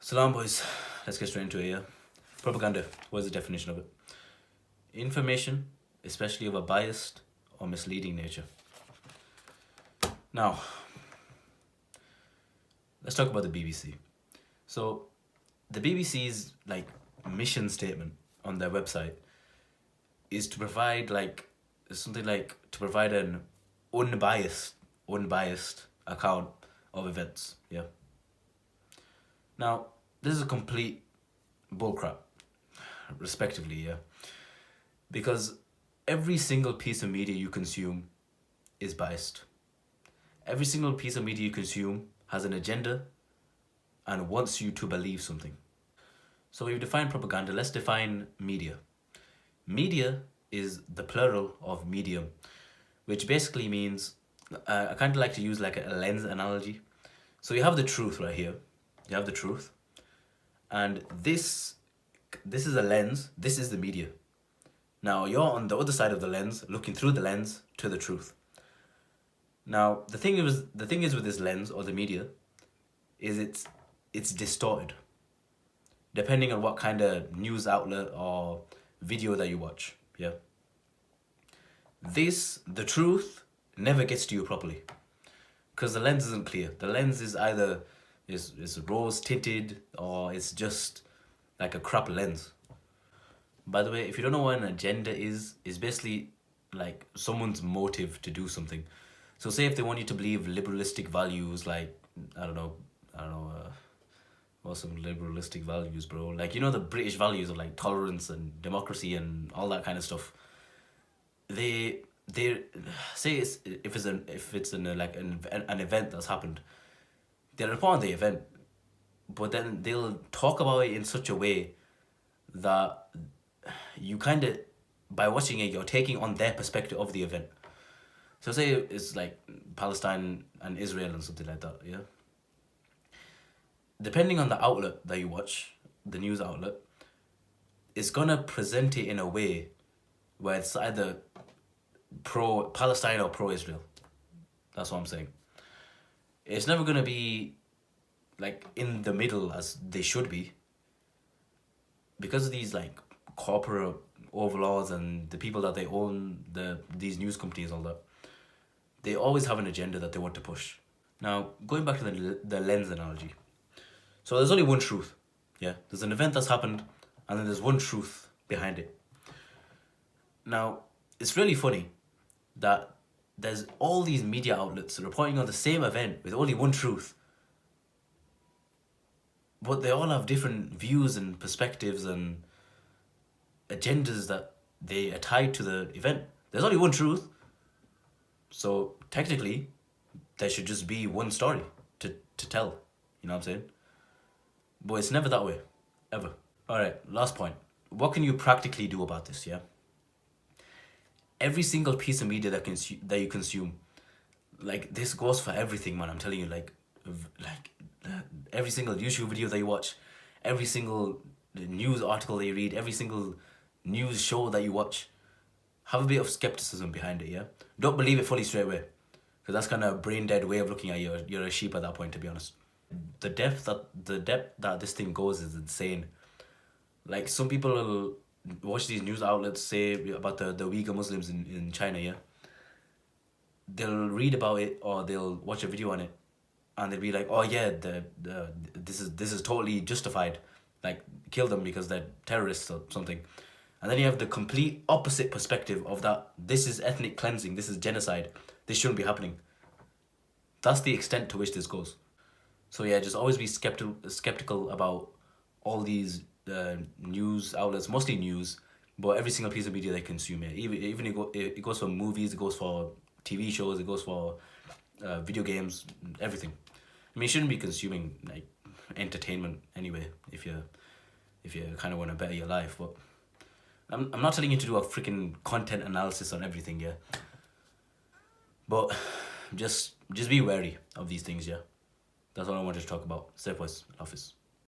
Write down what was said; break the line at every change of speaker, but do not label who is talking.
Salam, boys. Let's get straight into it, yeah? Propaganda. What is the definition of it? Information, especially of a biased or misleading nature. Now, let's talk about the BBC. So, the BBC's mission statement on their website is to provide to provide an unbiased account of events. Yeah. Now, this is a complete bullcrap, respectively, yeah. Because every single piece of media you consume is biased. Every single piece of media you consume has an agenda and wants you to believe something. So we've defined propaganda, let's define media. Media is the plural of medium, which basically means, I kind of like to use like a lens analogy. So you have the truth right here. You have the truth. And this is a lens, this is the media. Now you're on the other side of the lens, looking through the lens to the truth. Now the thing is with this lens or the media is it's distorted depending on what kind of news outlet or video that you watch. Yeah. The truth never gets to you properly because the lens isn't clear. The lens is either is rose tinted or it's just like a crap lens. By the way, if you don't know what an agenda is basically like someone's motive to do something. So say if they want you to believe liberalistic values, like I don't know, what's some liberalistic values, bro? Like, you know, the British values of like tolerance and democracy and all that kind of stuff. They say if it's an event that's happened, they'll report on the event, but then they'll talk about it in such a way that you kind of, by watching it, you're taking on their perspective of the event. So say it's like Palestine and Israel and something like that, yeah? Depending on the outlet that you watch, the news outlet, it's gonna present it in a way where it's either pro-Palestine or pro-Israel. That's what I'm saying. It's never gonna be like in the middle as they should be, because of these like corporate overlords and the people that they own these news companies, all that. They always have an agenda that they want to push. Now, going back to the lens analogy. So there's only one truth. Yeah, there's an event that's happened and then there's one truth behind it. Now, it's really funny that there's all these media outlets reporting on the same event with only one truth. But they all have different views and perspectives and agendas that they are tied to the event. There's only one truth. So technically, there should just be one story to tell. You know what I'm saying? But it's never that way. Ever. Alright, last point. What can you practically do about this, yeah? Every single piece of media that you consume, like, this goes for everything, man. I'm telling you, like every single YouTube video that you watch, every single news article that you read, every single news show that you watch, have a bit of skepticism behind it, yeah? Don't believe it fully straight away, because that's kind of a brain dead way of looking at you. You're a sheep at that point, to be honest. The depth that this thing goes is insane. Like, some people will watch these news outlets say about the Uyghur Muslims in China, yeah? They'll read about it or they'll watch a video on it and they'll be like, oh yeah, this is totally justified. Like, kill them because they're terrorists or something. And then you have the complete opposite perspective of that. This is ethnic cleansing. This is genocide. This shouldn't be happening. That's the extent to which this goes. So yeah, just always be skeptical about all these news outlets, mostly news, but every single piece of media they consume. Yeah. Even it goes for movies, it goes for TV shows, it goes for video games, everything. I mean, you shouldn't be consuming like entertainment anyway if you kind of want to better your life. But I'm not telling you to do a freaking content analysis on everything, yeah. But just be wary of these things, yeah. That's all I wanted to talk about. Safe boys, office.